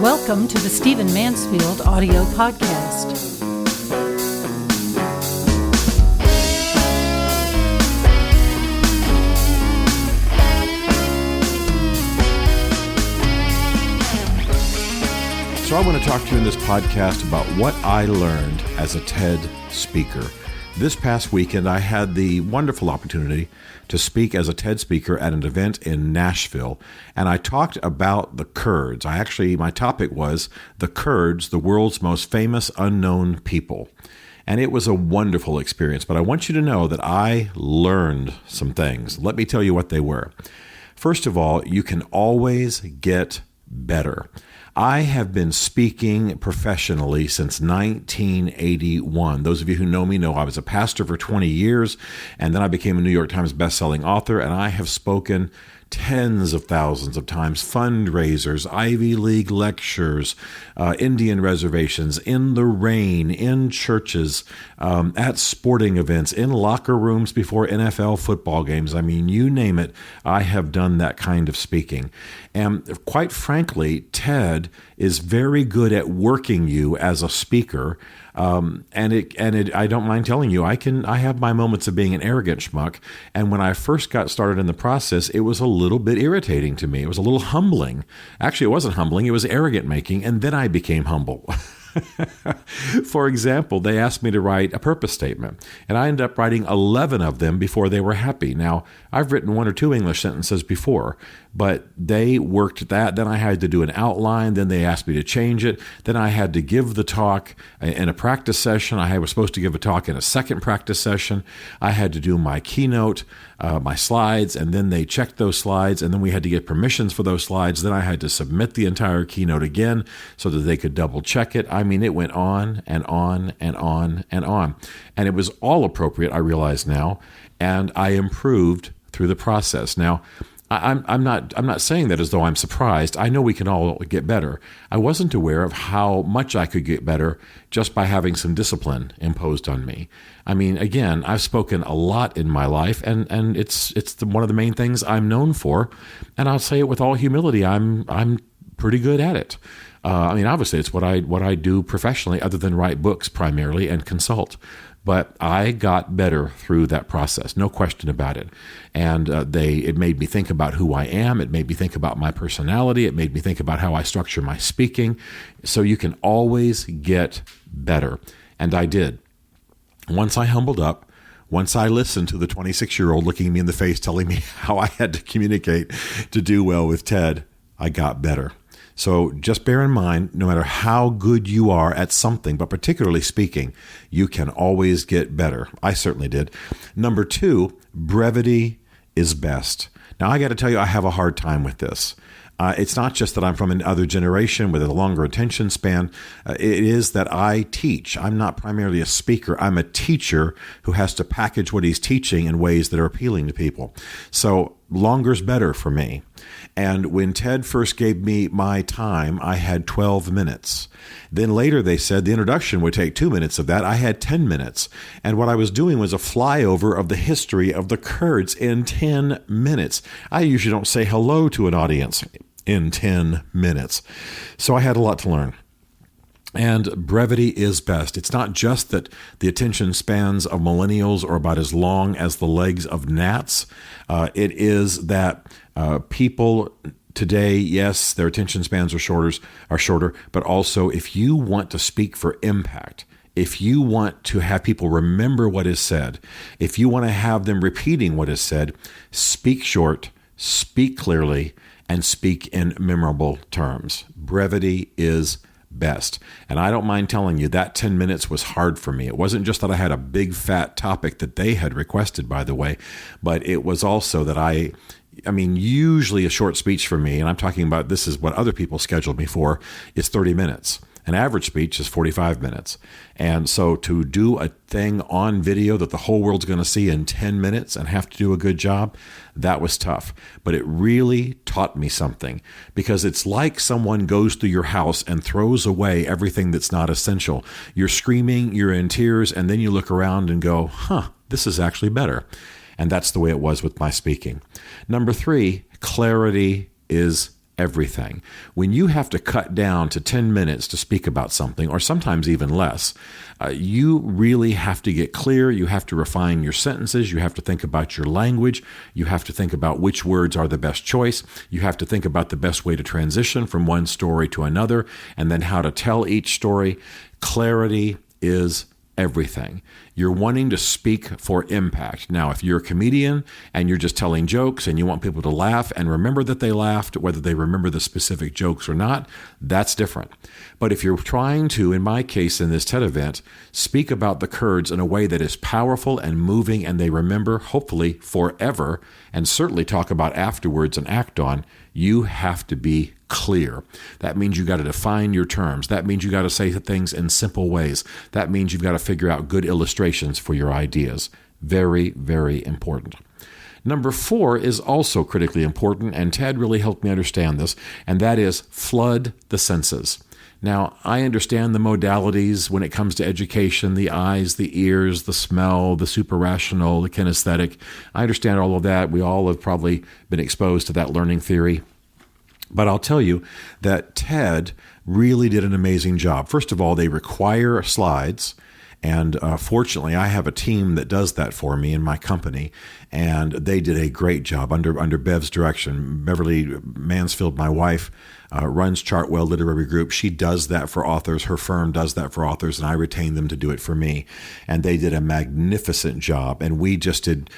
Welcome to the Stephen Mansfield audio podcast. So I want to talk to you in this podcast about what I learned as a TED speaker. This past weekend, I had the wonderful opportunity to speak as a TED speaker at an event in Nashville, and I talked about the Kurds. My topic was the Kurds, the world's most famous unknown people. And it was a wonderful experience, but I want you to know that I learned some things. Let me tell you what they were. First of all, you can always get better. I have been speaking professionally since 1981. Those of you who know me know I was a pastor for 20 years, and then I became a New York Times bestselling author, and I have spoken tens of thousands of times, fundraisers, Ivy League lectures, Indian reservations, in the rain, in churches, at sporting events, in locker rooms before NFL football games. I mean, you name it, I have done that kind of speaking. And quite frankly, TED is very good at working you as a speaker. I don't mind telling you, I have my moments of being an arrogant schmuck. And when I first got started in the process, it was a little bit irritating to me. It was a little humbling. Actually, it wasn't humbling. It was arrogant making. And then I became humble. For example, they asked me to write a purpose statement, and I ended up writing 11 of them before they were happy. Now, I've written one or two English sentences before, but they worked that. Then I had to do an outline. Then they asked me to change it. Then I had to give the talk in a practice session. I was supposed to give a talk in a second practice session. I had to do my keynote, my slides, and then they checked those slides, and then we had to get permissions for those slides. Then I had to submit the entire keynote again so that they could double check it. I mean, it went on and on and on and on. And it was all appropriate, I realize now, and I improved through the process. Now, I'm not saying that as though I'm surprised. I know we can all get better. I wasn't aware of how much I could get better just by having some discipline imposed on me. I mean, again, I've spoken a lot in my life, and it's one of the main things I'm known for. And I'll say it with all humility. I'm pretty good at it. Obviously, it's what I do professionally, other than write books primarily and consult. But I got better through that process, no question about it. And it made me think about who I am. It made me think about my personality. It made me think about how I structure my speaking. So you can always get better. And I did. Once I humbled up, once I listened to the 26-year-old looking me in the face telling me how I had to communicate to do well with TED, I got better. So just bear in mind, no matter how good you are at something, but particularly speaking, you can always get better. I certainly did. Number 2, brevity is best. Now, I got to tell you, I have a hard time with this. It's not just that I'm from another generation with a longer attention span. It is that I teach. I'm not primarily a speaker. I'm a teacher who has to package what he's teaching in ways that are appealing to people. So longer's better for me. And when TED first gave me my time, I had 12 minutes. Then later they said the introduction would take 2 minutes of that. I had 10 minutes. And what I was doing was a flyover of the history of the Kurds in 10 minutes. I usually don't say hello to an audience in 10 minutes. So I had a lot to learn. And brevity is best. It's not just that the attention spans of millennials are about as long as the legs of gnats. It is that people today, yes, their attention spans are shorter, but also if you want to speak for impact, if you want to have people remember what is said, if you want to have them repeating what is said, speak short, speak clearly, and speak in memorable terms. Brevity is best. And I don't mind telling you that 10 minutes was hard for me. It wasn't just that I had a big fat topic that they had requested, by the way, but it was also that usually a short speech for me, and I'm talking about this is what other people scheduled me for, is 30 minutes. An average speech is 45 minutes. And so to do a thing on video that the whole world's going to see in 10 minutes and have to do a good job, that was tough. But it really taught me something, because it's like someone goes through your house and throws away everything that's not essential. You're screaming, you're in tears, and then you look around and go, this is actually better. And that's the way it was with my speaking. Number 3, clarity is everything. When you have to cut down to 10 minutes to speak about something, or sometimes even less, you really have to get clear. You have to refine your sentences. You have to think about your language. You have to think about which words are the best choice. You have to think about the best way to transition from one story to another, and then how to tell each story. Clarity is everything. You're wanting to speak for impact. Now, if you're a comedian and you're just telling jokes and you want people to laugh and remember that they laughed, whether they remember the specific jokes or not, that's different. But if you're trying to, in my case, in this TED event, speak about the Kurds in a way that is powerful and moving and they remember, hopefully forever, and certainly talk about afterwards and act on, you have to be clear. That means you got to define your terms. That means you got to say things in simple ways. That means you've got to figure out good illustrations for your ideas. Very, very important. Number 4 is also critically important, and Ted really helped me understand this, and that is flood the senses. Now, I understand the modalities when it comes to education, the eyes, the ears, the smell, the suprarational, the kinesthetic. I understand all of that. We all have probably been exposed to that learning theory. But I'll tell you that TED really did an amazing job. First of all, they require slides. And fortunately, I have a team that does that for me in my company, and they did a great job under Bev's direction. Beverly Mansfield, my wife, runs Chartwell Literary Group. She does that for authors. Her firm does that for authors, and I retain them to do it for me. And they did a magnificent job. And we didn't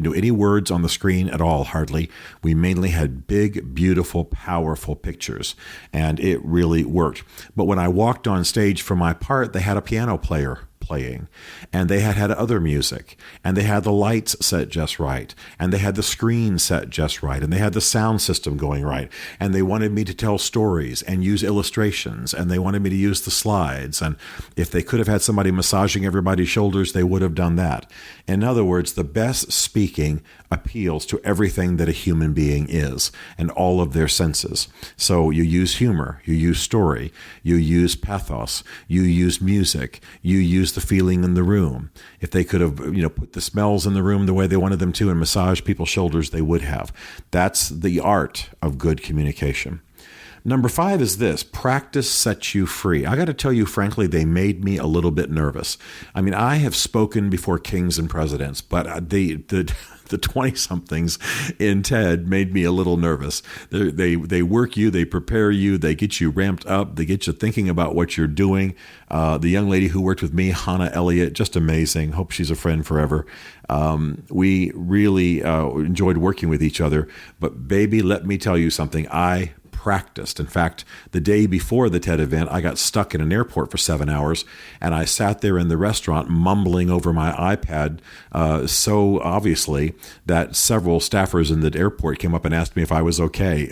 do any words on the screen at all, hardly. We mainly had big, beautiful, powerful pictures, and it really worked. But when I walked on stage for my part, they had a piano player playing, and they had other music, and they had the lights set just right, and they had the screen set just right, and they had the sound system going right, and they wanted me to tell stories and use illustrations, and they wanted me to use the slides, and if they could have had somebody massaging everybody's shoulders, they would have done that. In other words, the best speaking appeals to everything that a human being is and all of their senses. So you use humor, you use story, you use pathos, you use music, you use the feeling in the room. If they could have, put the smells in the room the way they wanted them to and massage people's shoulders, they would have. That's the art of good communication. Number 5 is this: practice sets you free. I got to tell you, frankly, they made me a little bit nervous. I mean, I have spoken before kings and presidents, but the 20-somethings in TED made me a little nervous. They work you, they prepare you, they get you ramped up, they get you thinking about what you're doing. The young lady who worked with me, Hannah Elliott, just amazing. Hope she's a friend forever. We really enjoyed working with each other. But baby, let me tell you something. I practiced. In fact, the day before the TED event, I got stuck in an airport for 7 hours, and I sat there in the restaurant mumbling over my iPad so obviously that several staffers in the airport came up and asked me if I was okay.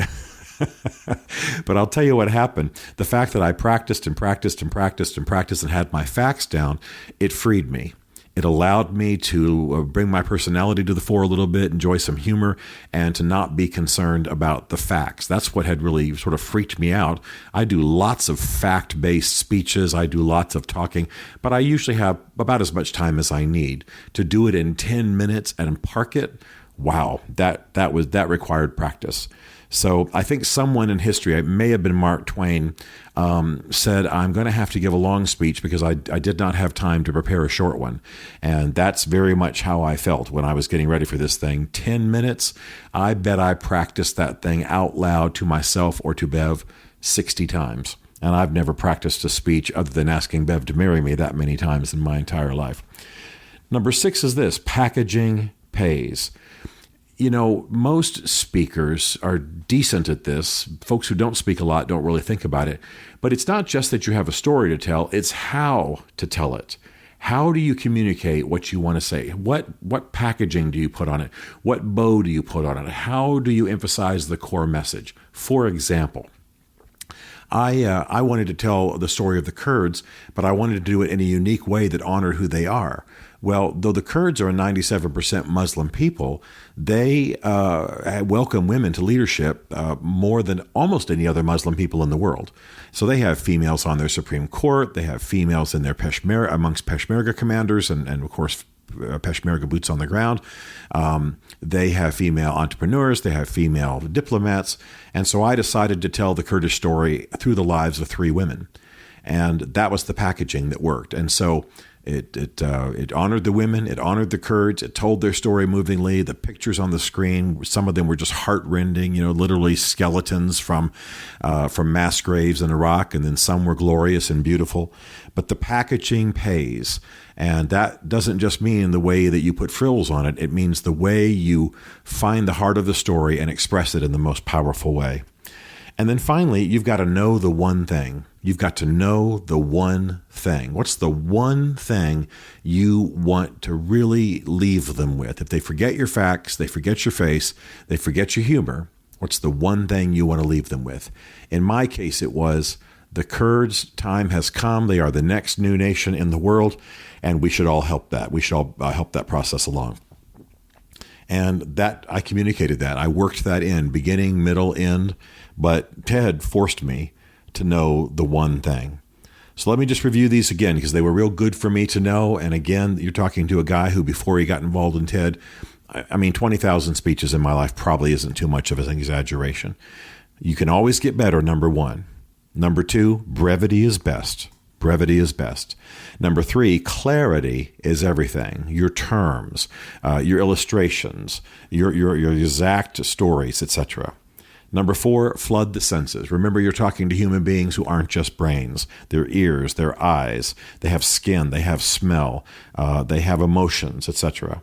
But I'll tell you what happened. The fact that I practiced and practiced and practiced and practiced and had my facts down, it freed me. It allowed me to bring my personality to the fore a little bit, enjoy some humor, and to not be concerned about the facts. That's what had really sort of freaked me out. I do lots of fact-based speeches. I do lots of talking, but I usually have about as much time as I need. To do it in 10 minutes and park it, wow, that required practice. So I think someone in history, it may have been Mark Twain, said, I'm going to have to give a long speech because I did not have time to prepare a short one. And that's very much how I felt when I was getting ready for this thing. 10 minutes, I bet I practiced that thing out loud to myself or to Bev 60 times. And I've never practiced a speech other than asking Bev to marry me that many times in my entire life. Number 6 is this: packaging pays. Most speakers are decent at this. Folks who don't speak a lot don't really think about it. But it's not just that you have a story to tell, it's how to tell it. How do you communicate what you want to say? What packaging do you put on it? What bow do you put on it? How do you emphasize the core message? For example, I wanted to tell the story of the Kurds, but I wanted to do it in a unique way that honored who they are. Well, though the Kurds are a 97% Muslim people, they welcome women to leadership more than almost any other Muslim people in the world. So they have females on their Supreme Court. They have females in their amongst Peshmerga commanders and of course, Peshmerga boots on the ground. They have female entrepreneurs. They have female diplomats. And so I decided to tell the Kurdish story through the lives of 3 women. And that was the packaging that worked. And so it honored the women. It honored the Kurds. It told their story movingly. The pictures on the screen, some of them were just heart-rending, literally skeletons from mass graves in Iraq, and then some were glorious and beautiful. But the packaging pays. And that doesn't just mean the way that you put frills on it. It means the way you find the heart of the story and express it in the most powerful way. And then finally, you've got to know the one thing. You've got to know the one thing. What's the one thing you want to really leave them with? If they forget your facts, they forget your face, they forget your humor, what's the one thing you want to leave them with? In my case, it was the Kurds' time has come. They are the next new nation in the world, and we should all help that. We should all help that process along. And that I communicated that. I worked that in, beginning, middle, end. But TED forced me to know the one thing. So let me just review these again, because they were real good for me to know. And again, you're talking to a guy who, before he got involved in TED, 20,000 speeches in my life probably isn't too much of an exaggeration. You can always get better, number 1. Number 2, brevity is best. Brevity is best. Number 3, clarity is everything. Your terms, your illustrations, your exact stories, etc. Number 4, flood the senses. Remember, you're talking to human beings who aren't just brains. Their ears, their eyes, they have skin, they have smell, they have emotions, etc.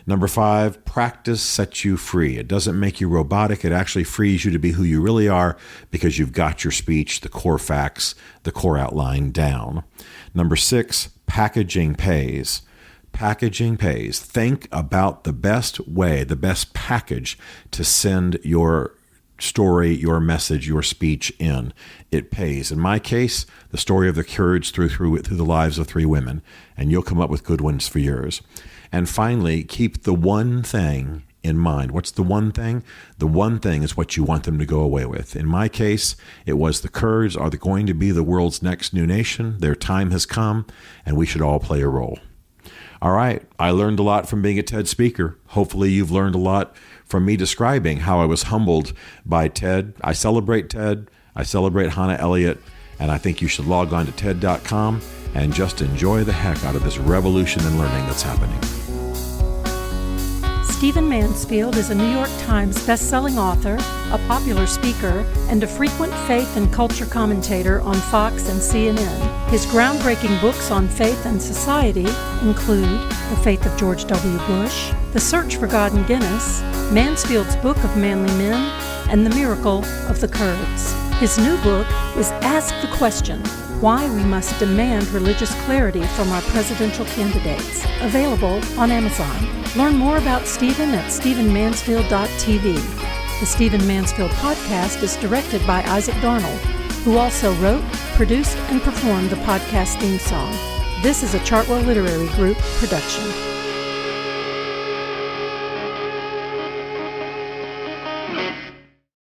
Number 5, practice sets you free. It doesn't make you robotic. It actually frees you to be who you really are, because you've got your speech, the core facts, the core outline down. Number 6, packaging pays. Packaging pays. Think about the best way, the best package to send your story, your message, your speech in. It pays. In my case, the story of the Kurds through the lives of 3 women, and you'll come up with good ones for yours. And finally, keep the one thing in mind. What's the one thing? The one thing is what you want them to go away with. In my case, it was the Kurds are going to be the world's next new nation. Their time has come, and we should all play a role. All right, I learned a lot from being a TED speaker. Hopefully you've learned a lot from me describing how I was humbled by TED. I celebrate TED. I celebrate Hannah Elliott, and I think you should log on to TED.com and just enjoy the heck out of this revolution in learning that's happening. Stephen Mansfield is a New York Times best-selling author, a popular speaker, and a frequent faith and culture commentator on Fox and CNN. His groundbreaking books on faith and society include The Faith of George W. Bush, The Search for God in Guinness, Mansfield's Book of Manly Men, and The Miracle of the Kurds. His new book is Ask the Question: Why We Must Demand Religious Clarity from Our Presidential Candidates, available on Amazon. Learn more about Stephen at stephenmansfield.tv. The Stephen Mansfield podcast is directed by Isaac Darnold, who also wrote, produced, and performed the podcast theme song. This is a Chartwell Literary Group production.